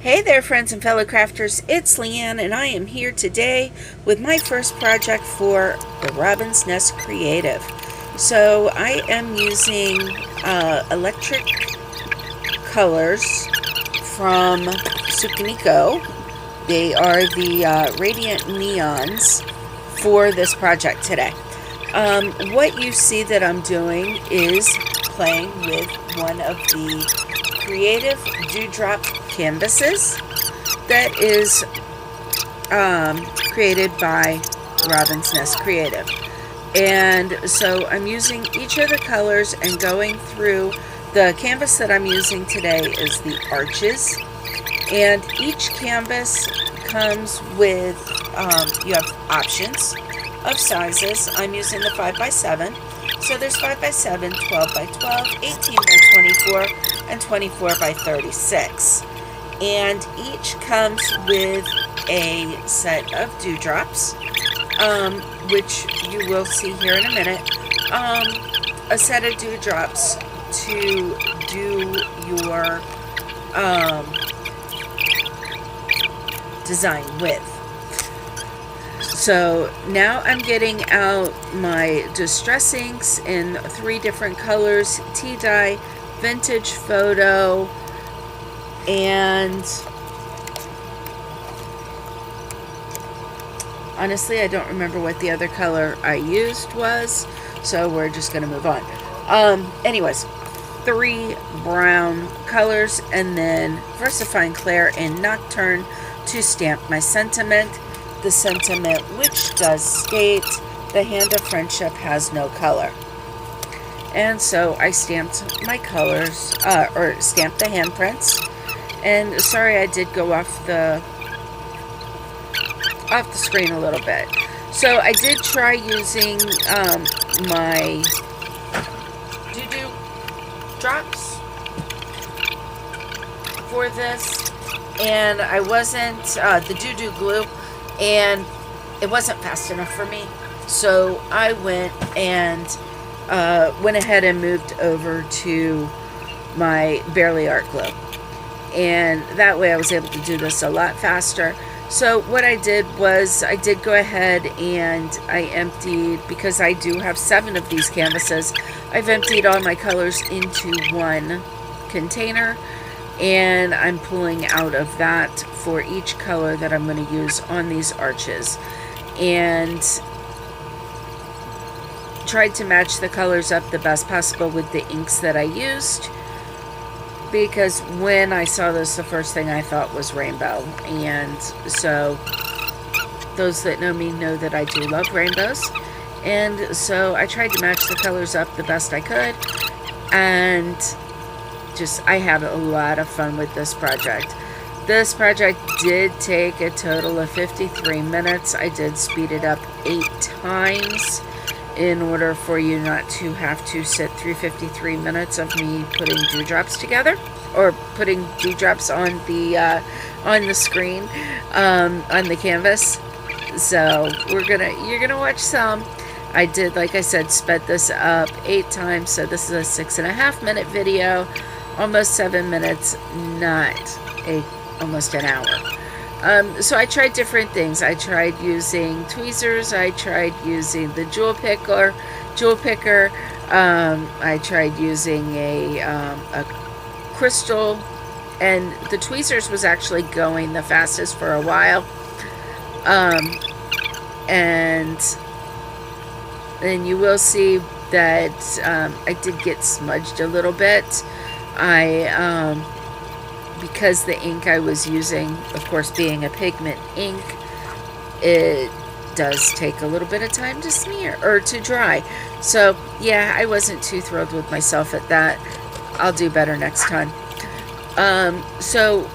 Hey there, friends and fellow crafters, it's LeeAnn, and I am here today with my first project for the Robin's Nest Creative. So I am using electric colors from Sukaniko. They are the radiant neons for this project today. What you see that I'm doing is playing with one of the creative dewdrop canvases that is created by Robin's Nest Creative. And so I'm using each of the colors and going through. The canvas that I'm using today is the arches, and each canvas comes with you have options of sizes. I'm using the 5x7, so there's 5x7, 12x12, 18x24, and 24x36, and each comes with a set of dewdrops, which you will see here in a minute. A set of dewdrops to do your design with. So now I'm getting out my distress inks in 3 different colors: tea dye, vintage photo, and honestly I don't remember what the other color I used was, so we're just going to move on. Anyways, 3 brown colors, and then VersaFine Clair and Nocturne to stamp my sentiment. The sentiment, which does state, "The hand of friendship has no color." And so I stamped my colors, or stamped the handprints. And sorry, I did go off the screen a little bit. So I did try using my doo-doo drops for this, and I wasn't the doo-doo glue, and it wasn't fast enough for me. So I went ahead and moved over to my Barely Art glue, and that way I was able to do this a lot faster. So what I did was I did go ahead and I emptied, because I do have 7 of these canvases, I've emptied all my colors into one container, and I'm pulling out of that for each color that I'm going to use on these arches, and tried to match the colors up the best possible with the inks that I used, because when I saw this, the first thing I thought was rainbow. And so those that know me know that I do love rainbows, and so I tried to match the colors up the best I could, and I had a lot of fun with this project. This project did take a total of 53 minutes. I did speed it up 8 times in order for you not to have to sit through 53 minutes of me putting dewdrops together, or putting dewdrops on the screen, on the canvas. So you're gonna watch some. I did, like I said, sped this up 8 times, so this is a 6.5 minute video, almost 7 minutes, not almost an hour. So I tried different things. I tried using tweezers. I tried using the jewel picker. I tried using a crystal, and the tweezers was actually going the fastest for a while. And then you will see that I did get smudged a little bit. Because the ink I was using, of course, being a pigment ink, it does take a little bit of time to smear or to dry. So yeah, I wasn't too thrilled with myself at that. I'll do better next time. So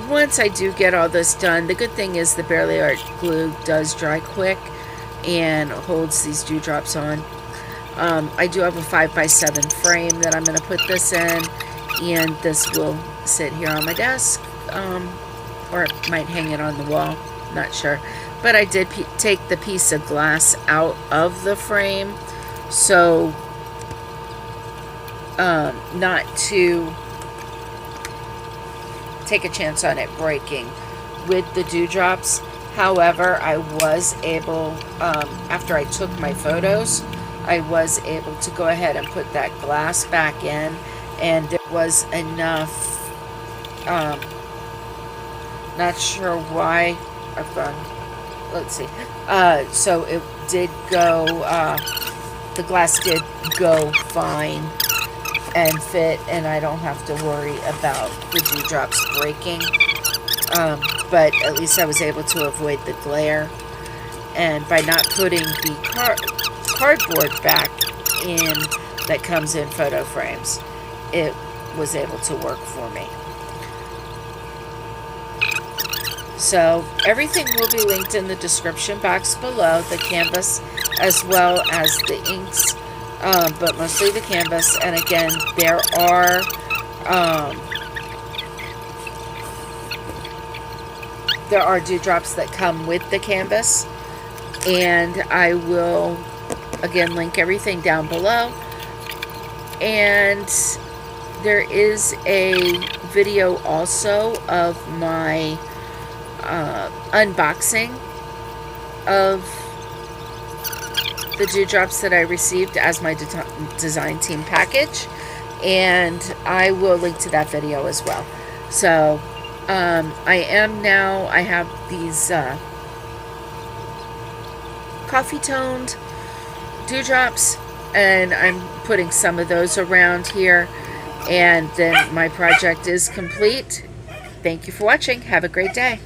once I do get all this done, the good thing is the Barely Art glue does dry quick and holds these dewdrops on. I do have a 5x7 frame that I'm going to put this in, and this will sit here on my desk, or might hang it on the wall, not sure. But I did take the piece of glass out of the frame, so not to take a chance on it breaking with the dewdrops. However, I was able, after I took my photos, I was able to go ahead and put that glass back in, and there was enough, not sure why I've gone, let's see, so it did go, the glass did go fine and fit, and I don't have to worry about the dewdrops breaking. But at least I was able to avoid the glare, and by not putting the cardboard back in that comes in photo frames, it was able to work for me. So everything will be linked in the description box below, the canvas as well as the inks, but mostly the canvas. And again, there are dewdrops that come with the canvas, and I will again link everything down below. And there is a video also of my unboxing of the dewdrops that I received as my design team package, and I will link to that video as well. So I have these coffee toned dewdrops, and I'm putting some of those around here, and then my project is complete. Thank you for watching. Have a great day.